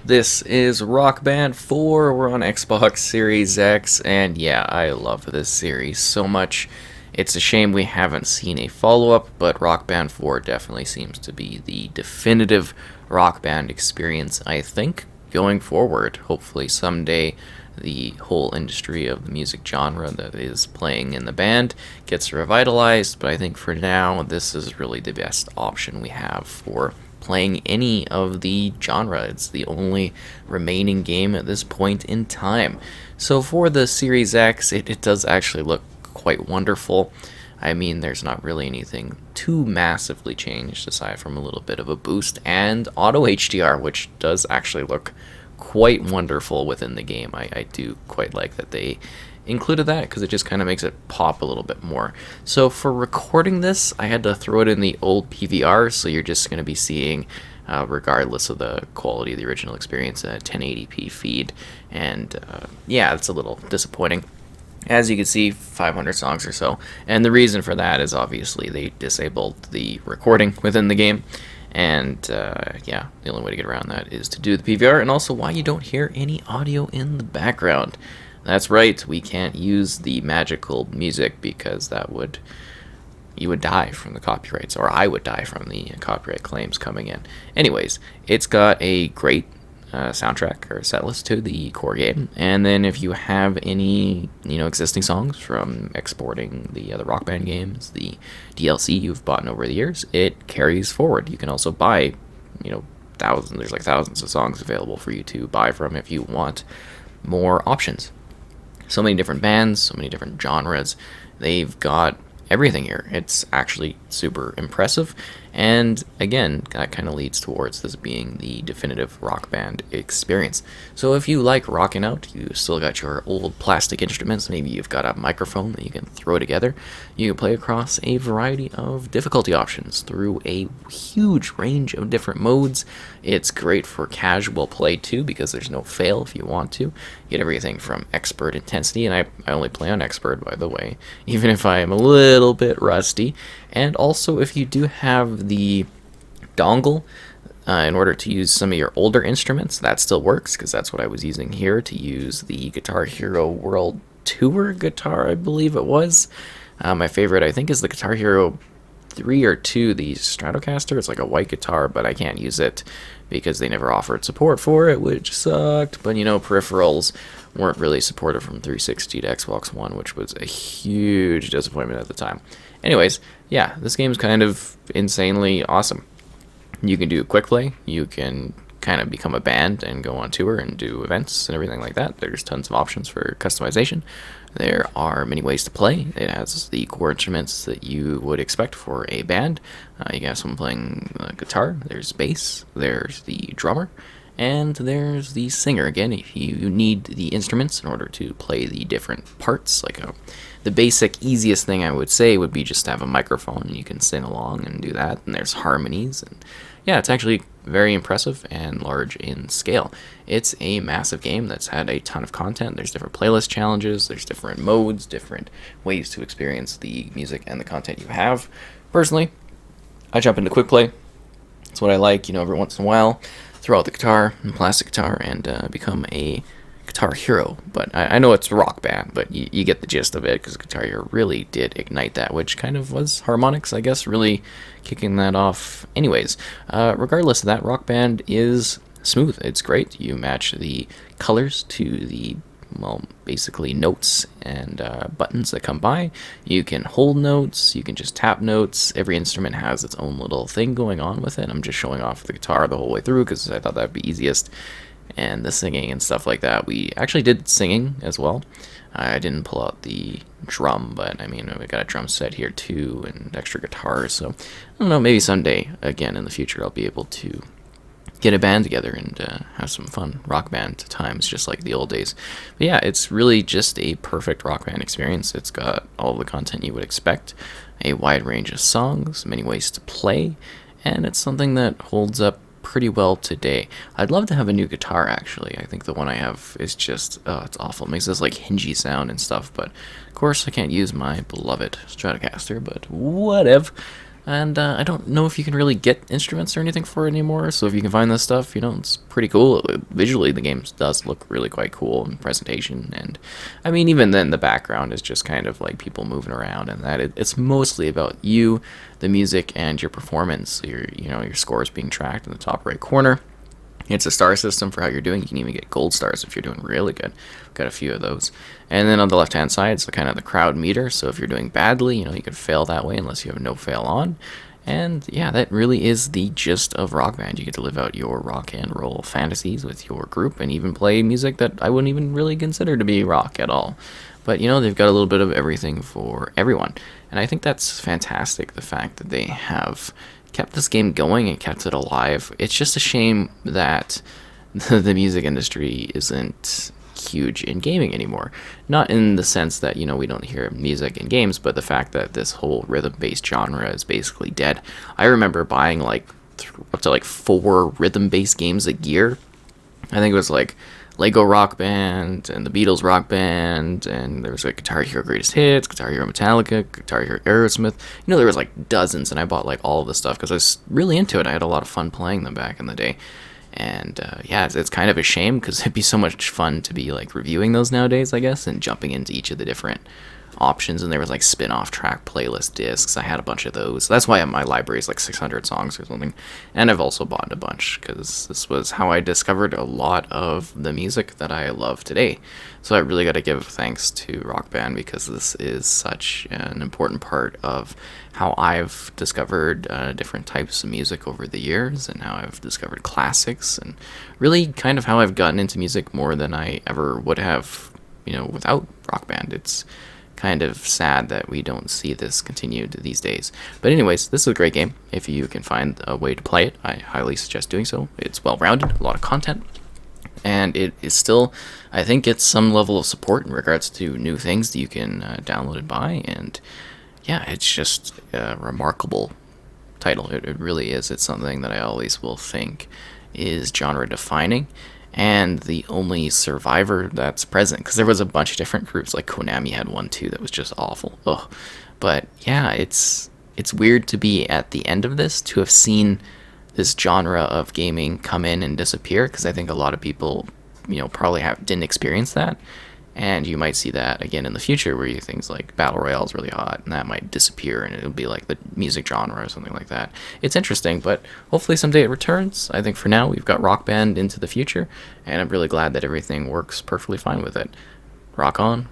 This is Rock Band 4. We're on Xbox Series X, and yeah, I love this series so much. It's a shame we haven't seen a follow up, but Rock Band 4 definitely seems to be the definitive Rock Band experience, I think, going forward. Hopefully, someday the whole industry of the music genre that is playing in the band gets revitalized, but I think for now, this is really the best option we have for playing any of the genre. It's the only remaining game at this point in time. So for the Series X, it does actually look quite wonderful. I mean, there's not really anything too massively changed aside from a little bit of a boost and auto HDR, which does actually look quite wonderful within the game. I do quite like that they included that because it just kind of makes it pop a little bit more. So for recording this, I had to throw it in the old PVR, so you're just going to be seeing, regardless of the quality of the original experience, a 1080p feed. And yeah, it's a little disappointing. As you can see, 500 songs or so. And the reason for that is obviously they disabled the recording within the game. And yeah, the only way to get around that is to do the PVR, and also why you don't hear any audio in the background. That's right, we can't use the magical music because you would die from the copyrights, or I would die from the copyright claims coming in. Anyways, it's got a great soundtrack or set list to the core game, and then if you have any existing songs from exporting the other Rock Band games, the DLC you've bought over the years, it carries forward. You can also buy thousands. There's like thousands of songs available for you to buy from if you want more options. So many different bands, so many different genres. They've got everything here. It's actually super impressive. And again, that kind of leads towards this being the definitive Rock Band experience. So if you like rocking out, you still got your old plastic instruments, maybe you've got a microphone that you can throw together, you can play across a variety of difficulty options through a huge range of different modes. It's great for casual play too, because there's no fail if you want to. You get everything from expert intensity, and I only play on expert, by the way, even if I am a little bit rusty. And also, if you do have the dongle in order to use some of your older instruments, that still works, because that's what I was using here to use the Guitar Hero World Tour guitar, I believe it was. My favorite, I think, is the Guitar Hero 3 or 2, the Stratocaster. It's like a white guitar, but I can't use it because they never offered support for it, which sucked. But peripherals weren't really supported from 360 to Xbox One, which was a huge disappointment at the time. Anyways, yeah, this game's kind of insanely awesome. You can do quick play, you can kind of become a band and go on tour and do events and everything like that. There's tons of options for customization. There are many ways to play. It has the core instruments that you would expect for a band. You can have someone playing guitar, there's bass, there's the drummer, and there's the singer. Again, if you need the instruments in order to play the different parts, the basic easiest thing I would say would be just to have a microphone and you can sing along and do that. And there's harmonies, and yeah, it's actually very impressive and large in scale. It's a massive game that's had a ton of content. There's different playlist challenges, there's different modes, different ways to experience the music and the content you have. Personally, I jump into quick play. That's what I like, every once in a while. Throw out the guitar, and plastic guitar, and become a Guitar Hero. But I know it's Rock Band, but you get the gist of it, because Guitar Hero really did ignite that, which kind of was Harmonix, I guess, really kicking that off. Anyways, regardless of that, Rock Band is smooth. It's great. You match the colors to the basically notes and buttons that come by. You can hold notes, you can just tap notes. Every instrument has its own little thing going on with it. I'm just showing off the guitar the whole way through because I thought that'd be easiest. And the singing and stuff like that. We actually did singing as well. I didn't pull out the drum, but I mean, we got a drum set here too and extra guitars. So I don't know, maybe someday again in the future I'll be able to get a band together and have some fun Rock Band times, just like the old days. But yeah, it's really just a perfect Rock Band experience. It's got all the content you would expect, a wide range of songs, many ways to play, and it's something that holds up pretty well today. I'd love to have a new guitar, actually. I think the one I have is just, it's awful. It makes this like hingy sound and stuff, but of course I can't use my beloved Stratocaster, but whatever. And I don't know if you can really get instruments or anything for it anymore. So if you can find this stuff, it's pretty cool. Visually, the game does look really quite cool in presentation. And I mean, even then, the background is just kind of like people moving around, and it's mostly about you, the music, and your performance. Your scores being tracked in the top right corner. It's a star system for how you're doing. You can even get gold stars if you're doing really good. Got a few of those. And then on the left hand side, it's kind of the crowd meter. So if you're doing badly, you could fail that way unless you have no fail on. And yeah, that really is the gist of Rock Band. You get to live out your rock and roll fantasies with your group and even play music that I wouldn't even really consider to be rock at all. But they've got a little bit of everything for everyone. And I think that's fantastic, the fact that they have kept this game going and kept it alive. It's just a shame that the music industry isn't huge in gaming anymore. Not in the sense that, we don't hear music in games, but the fact that this whole rhythm-based genre is basically dead. I remember buying up to 4 rhythm-based games a year. I think it was Lego Rock Band and the Beatles Rock Band, and there was Guitar Hero Greatest Hits, Guitar Hero Metallica, Guitar Hero Aerosmith. There was dozens, and I bought all of the stuff because I was really into it. I had a lot of fun playing them back in the day. And yeah, it's kind of a shame because it'd be so much fun to be reviewing those nowadays, I guess, and jumping into each of the different options. And there was spin-off track playlist discs. I had a bunch of those. That's why my library is 600 songs or something. And I've also bought a bunch because this was how I discovered a lot of the music that I love today. So I really got to give thanks to Rock Band because this is such an important part of how I've discovered different types of music over the years, and how I've discovered classics, and really kind of how I've gotten into music more than I ever would have, without Rock Band. It's kind of sad that we don't see this continued these days. But anyways, this is a great game. If you can find a way to play it, I highly suggest doing so. It's well-rounded, a lot of content, and it is still, I think, gets some level of support in regards to new things that you can download and buy. And yeah, it's just a remarkable title. It really is. It's something that I always will think is genre defining, and the only survivor that's present, because there was a bunch of different groups, Konami had one too that was just awful. Ugh. But yeah, it's weird to be at the end of this, to have seen this genre of gaming come in and disappear, because I think a lot of people probably didn't experience that. And you might see that again in the future, where things like Battle Royale is really hot, and that might disappear, and it'll be the music genre or something like that. It's interesting, but hopefully someday it returns. I think for now we've got Rock Band into the future, and I'm really glad that everything works perfectly fine with it. Rock on.